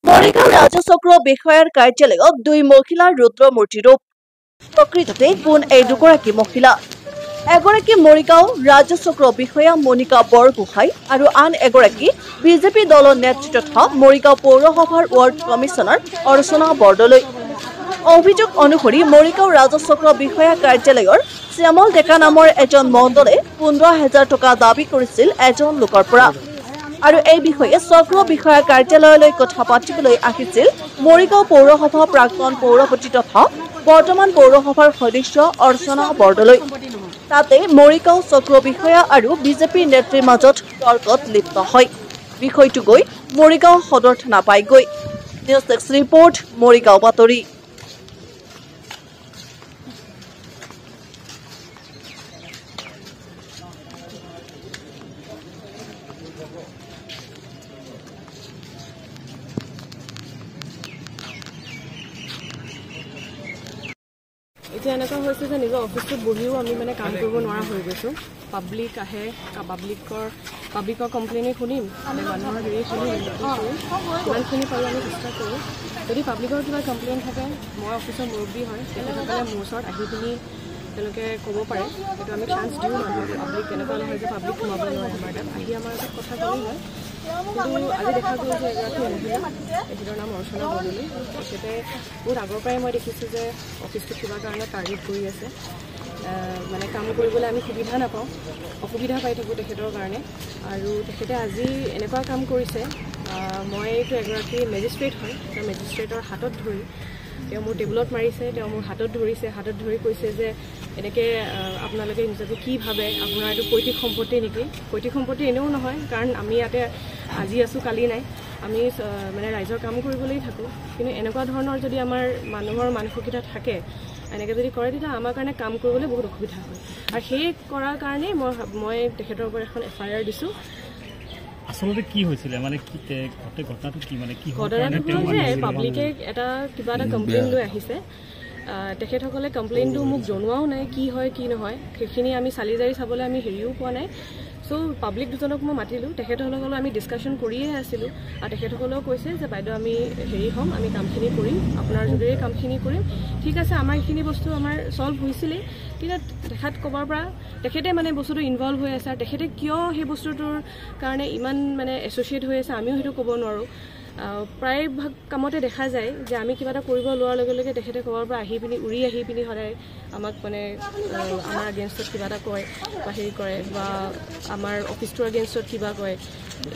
মৰিগাঁও ৰাজচক্ৰ বিষয়াৰ কাৰ্যালয়ত দুই মহিলাৰ ৰুদ্ৰ মূৰ্তি ৰূপ। প্ৰকৃততে কোন এই দুগৰাকী মহিলা? এগৰাকী মৰিগাঁও ৰাজচক্ৰ বিষয়া মনিকা বৰগোহাঁই আৰু আন এগৰাকী বিজেপি দলৰ নেতৃত্বত থকা মৰিগাঁও পৌৰসভাৰ ৱাৰ্ড কমিছনাৰ অৰ্চনা বৰদলৈ। অভিযোগ অনুসৰি মৰিগাঁও ৰাজচক্ৰ বিষয়া কাৰ্যালয়ৰ শ্যামল ডেকা নামৰ এজন মণ্ডলে 15,000 টকা দাবী কৰিছিল এজন লোকৰ পৰা। আৰু এই বিষয়ে চক্ৰ বিষয়া কাৰ্যালয়লৈ কথা পাতিবলৈ আহিছিল মৰিগাঁও পৌৰসভা প্ৰাক্তন পৌৰপতি তথা বৰ্তমান পৌৰসভাৰ সদস্য অৰ্চনা বৰদলৈ। তাতে মৰিগাঁও চক্ৰ বিষয়া আৰু বিজেপিৰ নেত্ৰীৰ মাজত তৰ্কত লিপ্ত হয়। বিষয়টো গৈ মৰিগাঁও সদৰ থানা পাইগৈ। নিউজ ডেস্ক ৰিপৰ্ট, মৰিগাঁও বাতৰি। এতিয়া এনেকুৱা হৈছে যে নিজৰ অফিচত বহিও আমি মানে কাম কৰিব নোৱাৰা হৈ গৈছোঁ। পাব্লিক আহে, পাব্লিকৰ কমপ্লেইনে শুনিম, মানুহৰ হেৰি শুনিম, যিমানখিনি পাৰোঁ আমি চেষ্টা কৰোঁ। যদি পাব্লিকৰ কিবা কমপ্লেইন থাকে, মই অফিচৰ মুৰব্বী হয়, তেখেতসকলে মোৰ ওচৰত আহি পিনি তেওঁলোকে ক'ব পাৰে। সেইটো আমি চান্স দিওঁ মানুহক। পাব্লিক এনেকুৱা নহয় যে পাব্লিক সোমাব নোৱাৰে আমাৰ তাত, আহি আমাৰ আগত কথা ক'লেই হয়। কিন্তু আজি দেখা গ'ল যে এগৰাকী মহিলা, তেখেতৰ নাম অৰ্চনা বৰদলৈ, তেখেতে বহুত আগৰ পৰাই মই দেখিছোঁ যে অফিচটোত কিবা কাৰণত টাৰ্গেট কৰি আছে। মানে কাম কৰিবলৈ আমি সুবিধা নাপাওঁ, অসুবিধা পাই থাকোঁ তেখেতৰ কাৰণে। আৰু তেখেতে আজি এনেকুৱা কাম কৰিছে, মইতো এগৰাকী মেজিষ্ট্ৰেট হয়, তেওঁ মেজিষ্ট্ৰেটৰ হাতত ধৰি তেওঁ মোৰ টেবুলত মাৰিছে, তেওঁ মোৰ হাতত ধৰিছে, হাতত ধৰি কৈছে যে এনেকৈ আপোনালোকে নিজকে কি ভাবে, আপোনাৰ এইটো পৈতৃক সম্পত্তি নেকি? পৈতৃক সম্পত্তি এনেও নহয়, কাৰণ আমি ইয়াতে আজি আছোঁ কালি নাই, আমি মানে ৰাইজৰ কাম কৰিবলৈ থাকোঁ। কিন্তু এনেকুৱা ধৰণৰ যদি আমাৰ মানুহৰ মানসিকতা থাকে, এনেকৈ যদি কৰে, তেতিয়া আমাৰ কাৰণে কাম কৰিবলৈ বহুত অসুবিধা হয়। আৰু সেই কৰাৰ কাৰণেই মই তেখেতৰ ওপৰত এখন FIR দিছোঁ। আচলতে কি হৈছিলে, মানে কি ঘটনাটো কি, মানে কি ঘটনাটো হ'ল যে পাব্লিকে কিবা এটা কমপ্লেইন লৈ আহিছে। তেখেতসকলে কমপ্লেইনটো মোক জনোৱাও নাই, কি হয় কি নহয়, সেইখিনি আমি চালি জাৰি চাবলৈ আমি হেৰিও পোৱা নাই। চ' পাব্লিক দুজনক মই মাতিলোঁ, তেখেতসকলক আমি ডিছকাশ্যন কৰিয়ে আছিলোঁ। আৰু তেখেতসকলেও কৈছে যে বাইদেউ আমি হেৰি হ'ম, আমি কামখিনি কৰিম, আপোনাৰ যোগেৰে কামখিনি কৰিম। ঠিক আছে, আমাৰ এইখিনি বস্তু আমাৰ ছল্ভ হৈছিলেই, কিন্তু তেখেত ক'বৰ পৰা তেখেতে মানে বস্তুটো ইনভলভ হৈ আছে। আৰু তেখেতে কিয় সেই বস্তুটোৰ কাৰণে ইমান মানে এছ'চিয়েট হৈ আছে আমিও সেইটো ক'ব নোৱাৰোঁ। প্ৰায়ভাগ কামতে দেখা যায় যে আমি কিবা এটা কৰিব লোৱাৰ লগে লগে তেখেতে ক'ৰবাৰ পৰা উৰি আহি পিনি সদায় আমাক মানে আমাৰ এগেইনষ্টত কিবা এটা কয় বা হেৰি কৰে, বা আমাৰ অফিচটোৰ এগেইনষ্টত কিবা কয়,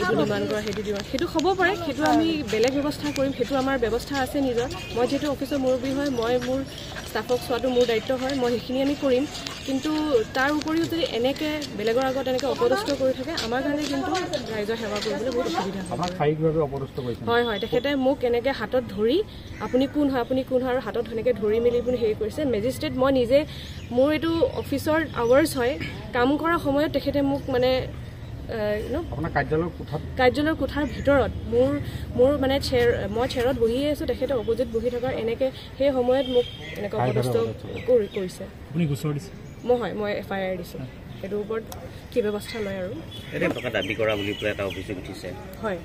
এইটো ডিমাণ্ড কৰা, সেইটো ডিমাণ্ড, সেইটো হ'ব পাৰে। সেইটো আমি বেলেগ ব্যৱস্থা কৰিম, সেইটো আমাৰ ব্যৱস্থা আছে নিজৰ। মই যিহেতু অফিচৰ মুৰব্বী হয়, মই মোৰ ষ্টাফক চোৱাটো মোৰ দায়িত্ব হয়, মই সেইখিনি আমি কৰিম। কিন্তু তাৰ উপৰিও যদি এনেকৈ বেলেগৰ আগত এনেকৈ অপদস্থ কৰি থাকে, আমাৰ কাৰণে কিন্তু ৰাইজৰ সেৱা কৰিবলৈ বহুত অসুবিধা হয়। হয়, তেখেতে মোক এনেকৈ হাতত ধৰি আপুনি কোন হয়, আৰু হাতত সেনেকৈ ধৰি মেলি পিনি হেৰি কৰিছে। মেজিষ্ট্ৰেট মই নিজে, মোৰ এইটো অফিচৰ আৱাৰ্ছ হয়, কাম কৰাৰ সময়ত তেখেতে মোক মানে কাৰ্যালয়ৰ কোঠাৰ ভিতৰত মোৰ মানে মই চেয়াৰত বহিয়ে আছোঁ, তেখেতে অপজিট বহি থকাৰ এনেকৈ সেই সময়ত মোক এনেকৈ অপদস্থ কৰিছে। মই FIR দিছোঁ, সেইটোৰ ওপৰত কি ব্যৱস্থা লয় আৰু দাবী কৰা বুলি পেলাই এটা অভিযোগ উঠিছে। হয়,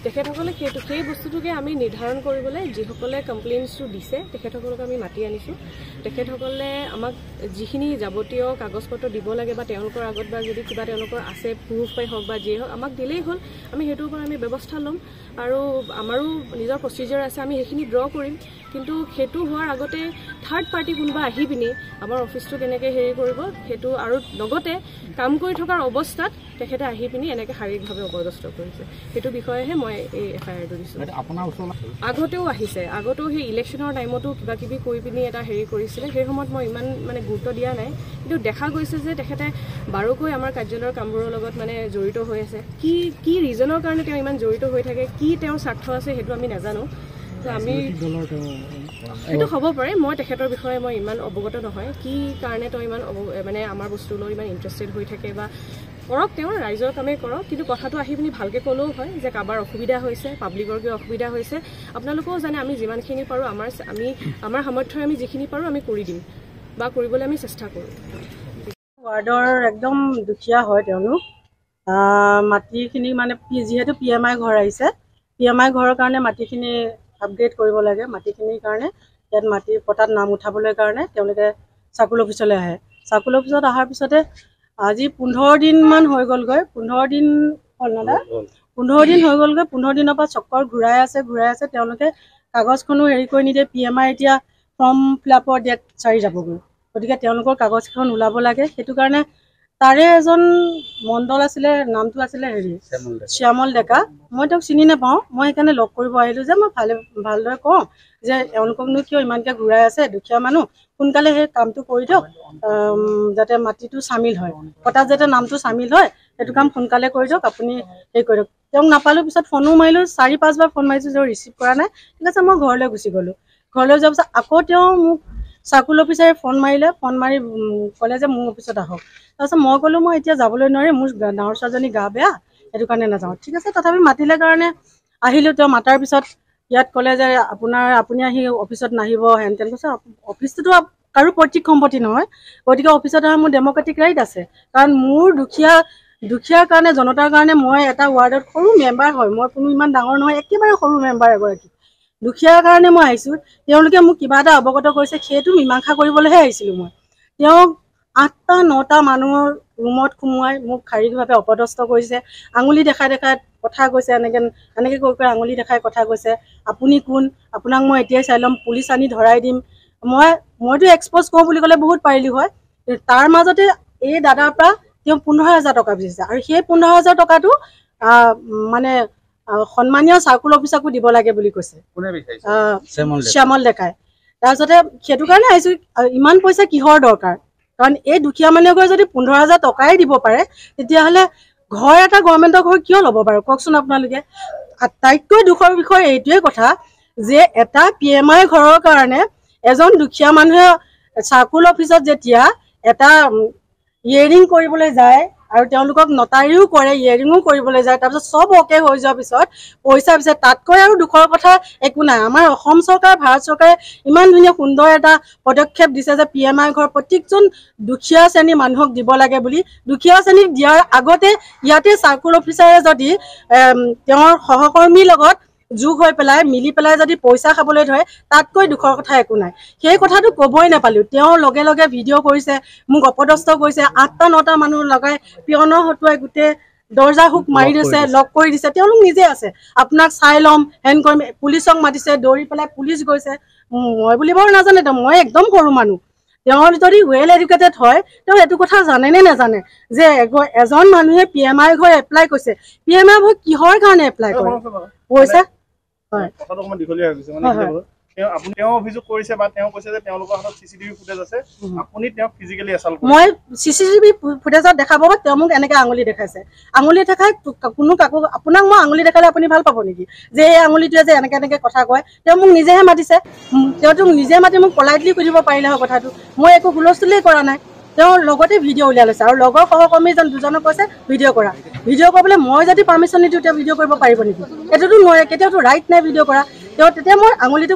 তেখেতসকলে সেই বস্তুটোকে আমি নিৰ্ধাৰণ কৰিবলৈ যিসকলে কমপ্লেইনছটো দিছে তেখেতসকলক আমি মাতি আনিছোঁ। তেখেতসকলে আমাক যিখিনি যাৱতীয় কাগজ পত্ৰ দিব লাগে বা তেওঁলোকৰ আগত বা যদি কিবা তেওঁলোকৰ আছে প্ৰুফ পাই হওক বা যিয়ে হওক আমাক দিলেই হ'ল, আমি সেইটোৰ ওপৰত আমি ব্যৱস্থা ল'ম। আৰু আমাৰো নিজৰ প্ৰচিডিউৰ আছে, আমি সেইখিনি ড্ৰ কৰিম। কিন্তু সেইটো হোৱাৰ আগতে থাৰ্ড পাৰ্টি কোনোবা আহি পিনি আমাৰ অফিচটো কেনেকৈ হেৰি কৰিব সেইটো, আৰু লগতে কাম কৰি থকাৰ অৱস্থাত তেখেতে আহি পিনি এনেকৈ শাৰীৰিকভাৱে অপদস্থ কৰিছে, সেইটো বিষয়েহে মই এই FIRটো দিছোঁ। আগতেও আহিছে, আগতেও সেই ইলেকশ্যনৰ টাইমতো কিবা কিবি কৰি পিনি এটা হেৰি কৰিছিলে, সেই সময়ত মই ইমান মানে গুৰুত্ব দিয়া নাই। কিন্তু দেখা গৈছে যে তেখেতে বাৰুকৈ আমাৰ কাৰ্যালয়ৰ কামবোৰৰ লগত মানে জড়িত হৈ আছে। কি ৰিজনৰ কাৰণে তেওঁ ইমান জড়িত হৈ থাকে, কি তেওঁৰ স্বাৰ্থ আছে সেইটো আমি নাজানো। আমি সেইটো হ'ব পাৰে, মই তেখেতৰ বিষয়ে মই ইমান অৱগত নহয়, কি কাৰণে তেওঁ ইমান মানে আমাৰ বস্তুলৈ ইমান ইণ্টাৰেষ্টেড হৈ থাকে। বা কৰক, তেওঁ ৰাইজৰ কামেই কৰক, কিন্তু কথাটো আহি পিনি ভালকৈ ক'লেও হয় যে কাৰোবাৰ অসুবিধা হৈছে, পাব্লিকৰ কিয় অসুবিধা হৈছে, আপোনালোকেও জানে আমি যিমানখিনি পাৰোঁ আমাৰ সামৰ্থ্যৰে আমি যিখিনি পাৰোঁ আমি কৰি দিম বা কৰিবলৈ আমি চেষ্টা কৰোঁ। ৱাৰ্ডৰ একদম দুখীয়া হয় তেওঁলোক, মাটিখিনি মানে যিহেতু PMI ঘৰ আহিছে, PMI ঘৰৰ কাৰণে মাটিখিনি আপগ্ৰেড কৰিব লাগে। মাটিখিনিৰ কাৰণে ইয়াত মাটি পটাত নাম উঠাবলৈ কাৰণে তেওঁলোকে চাৰ্কুল অফিচলৈ আহে। চাৰ্কুল অফিচত অহাৰ পিছতে আজি 15 দিনমান হৈ গ'লগৈ। 15 দিন হ'ল না? 15 দিন হৈ গ'লগৈ। 15 দিনৰ পৰা চক্কৰ ঘূৰাই আছে তেওঁলোকে কাগজখনো হেৰি কৰি নিদিয়ে। PMI এতিয়া ফৰ্ম ফিল-আপৰ ডেট 4 যাবগৈ। গতিকে তেওঁলোকৰ কাগজখন ওলাব লাগে। সেইটো কাৰণে তাৰে এজন মণ্ডল আছিলে, নামটো আছিলে শ্যামল ডেকা। মই তেওঁক চিনি নাপাওঁ। মই সেইকাৰণে লগ কৰিব আহিলোঁ যে মই ভালদৰে কওঁ যে এওঁলোককনো কিয় ইমানকৈ ঘূৰাই আছে, দুখীয়া মানুহ, সোনকালে সেই কামটো কৰি দিয়ক যাতে মাটিটো চামিল হয়, পটাত যাতে নামটো চামিল হয়, সেইটো কাম সোনকালে কৰি দিয়ক, আপুনি হেৰি কৰি দিয়ক। তেওঁক নাপালোঁ। পিছত ফোনো মাৰিলোঁ, 4-5 বাৰ ফোন মাৰিছোঁ, তেওঁ ৰিচিভ কৰা নাই। ঠিক আছে, মই ঘৰলৈ গুচি গ'লোঁ। ঘৰলৈ যোৱাৰ পিছত আকৌ তেওঁ মোক চাৰ্কুল অফিচাৰে ফোন মাৰিলে। ফোন মাৰি ক'লে যে মোৰ অফিচত আহক। তাৰপিছত মই ক'লোঁ মই এতিয়া যাবলৈ নোৱাৰিম, মোৰ ডাঙৰ ছোৱালীজনী গা বেয়া, সেইটো কাৰণে নাযাওঁ। ঠিক আছে, তথাপি মাতিলে কাৰণে আহিলোঁ। তেওঁ মাতাৰ পিছত ইয়াত ক'লে যে আপুনি আহি অফিচত নাহিব, হেন তেন কৈছে। অফিচটোতো কাৰো পৈতৃক সম্পত্তি নহয়, গতিকে অফিচত অহা মোৰ ডেম'ক্ৰেটিক ৰাইট আছে। কাৰণ মোৰ দুখীয়াৰ কাৰণে, জনতাৰ কাৰণে মই এটা ৱাৰ্ডত সৰু মেম্বাৰ হয়। মই কোনো ইমান ডাঙৰ নহয়, একেবাৰে সৰু মেম্বাৰ এগৰাকী। দুখীয়াৰ কাৰণে মই আহিছোঁ। তেওঁলোকে মোক কিবা এটা অৱগত কৰিছে, সেইটো মীমাংসা কৰিবলৈহে আহিছিলোঁ মই। তেওঁক 8টা-9টা মানুহৰ ৰুমত সোমোৱাই মোক শাৰীৰিকভাৱে অপদস্থ কৰিছে। আঙুলি দেখাই কথা কৈছে, এনেকৈ কৈ আঙুলি দেখাই কথা কৈছে। আপুনি কোন? আপোনাক মই এতিয়াই চাই ল'ম, পুলিচ আনি ধৰাই দিম। মইতো এক্সপ'জ কৰোঁ বুলি ক'লে বহুত পাৰিলোঁ হয়। তাৰ মাজতে এই দাদাৰ পৰা তেওঁ 15,000 টকা বিচাৰিছে। আৰু সেই 15,000 টকাটো মানে সন্মানীয় চাৰ্কুল অফিচকো দিব লাগে বুলি কৈছে শ্যামল ডেকাই। তাৰপিছতে সেইটো কাৰণে আহিছোঁ। ইমান পইচা কিহৰ দৰকাৰ? কাৰণ এই দুখীয়া মানুহ এগৰাকীয়ে যদি 15,000 টকাই দিব পাৰে, তেতিয়াহ'লে ঘৰ এটা গভৰ্ণমেণ্টৰ ঘৰ কিয় ল'ব বাৰু কওকচোন আপোনালোকে? আটাইতকৈ দুখৰ বিষয় এইটোৱে কথা যে এটা PMI ঘৰৰ কাৰণে এজন দুখীয়া মানুহে চাৰ্কুল অফিচত যেতিয়া এটা ইয়েৰিং কৰিবলৈ যায় আৰু তেওঁলোকক নটাৰীও কৰে, ইয়েৰিঙো কৰিবলৈ যায়, তাৰপিছত চব অ'কে হৈ যোৱাৰ পিছত পইচা বিচাৰে, তাতকৈ আৰু দুখৰ কথা একো নাই। আমাৰ অসম চৰকাৰ, ভাৰত চৰকাৰে ইমান ধুনীয়া সুন্দৰ এটা পদক্ষেপ দিছে যে PMI ঘৰ প্ৰত্যেকজন দুখীয়া শ্ৰেণীৰ মানুহক দিব লাগে বুলি। দুখীয়া শ্ৰেণীক দিয়াৰ আগতে ইয়াতে চাৰ্কুল অফিচাৰে যদি তেওঁৰ সহকৰ্মীৰ লগত যোগ হৈ পেলাই মিলি পেলাই যদি পইচা খাবলৈ ধৰে, তাতকৈ দুখৰ কথা একো নাই। সেই কথাটো ক'বই নাপালোঁ। তেওঁ লগে লগে ভিডিঅ' কৰিছে, মোক অপদস্থ কৰিছে। 8টা-9টা মানুহ লগাই পিয়নৰ হতুৱাই গোটেই দৰ্জা হুক মাৰি দিছে, লক কৰি দিছে। তেওঁলোক নিজে আছে, আপোনাক চাই ল'ম, হেন কৰিম। পুলিচক মাতিছে, দৌৰি পেলাই পুলিচ গৈছে। মই বুলি বাৰু নাজানে, মই একদম সৰু মানুহ। তেওঁ যদি ৱেল এডুকেটেড হয়, তেওঁ এইটো কথা জানে নে নাজানে যে এজন মানুহে PMI ঘৰ এপ্লাই কৰিছে। PMI ঘৰ কিহৰ কাৰণে এপ্লাই কৰে? পইচা হয়। মই CCTV ফুটেজত দেখাব, তেওঁ মোক এনেকে আঙুলি দেখাইছে। আঙুলি দেখাই কোনো কাকো, আপোনাক মই আঙুলি দেখালে আপুনি ভাল পাব নেকি যে এই আঙুলিটোৱে যে এনেকে কথা কয়? তেওঁ মোক নিজেহে মাতিছে। তেওঁতো নিজে মাতি মোক পলাইটলি সুধিব পাৰিলে হয় কথাটো। মই একো হুলস্থুলেই কৰা নাই। তেওঁৰ লগতে ভিডিঅ' উলিয়াই লৈছে আৰু লগৰ সহকৰ্মীজন দুজনক কৈছে ভিডিঅ' কৰা। ভিডিঅ' কৰিবলৈ মই যদি পাৰ্মিশ্যন নিদিওঁ তেওঁ ভিডিঅ' কৰিব পাৰিব নেকি? এইটোতো নোৱাৰে, কেতিয়াওতো ৰাইট নাই ভিডিঅ' কৰা। তেওঁ তেতিয়া মই আঙুলিটো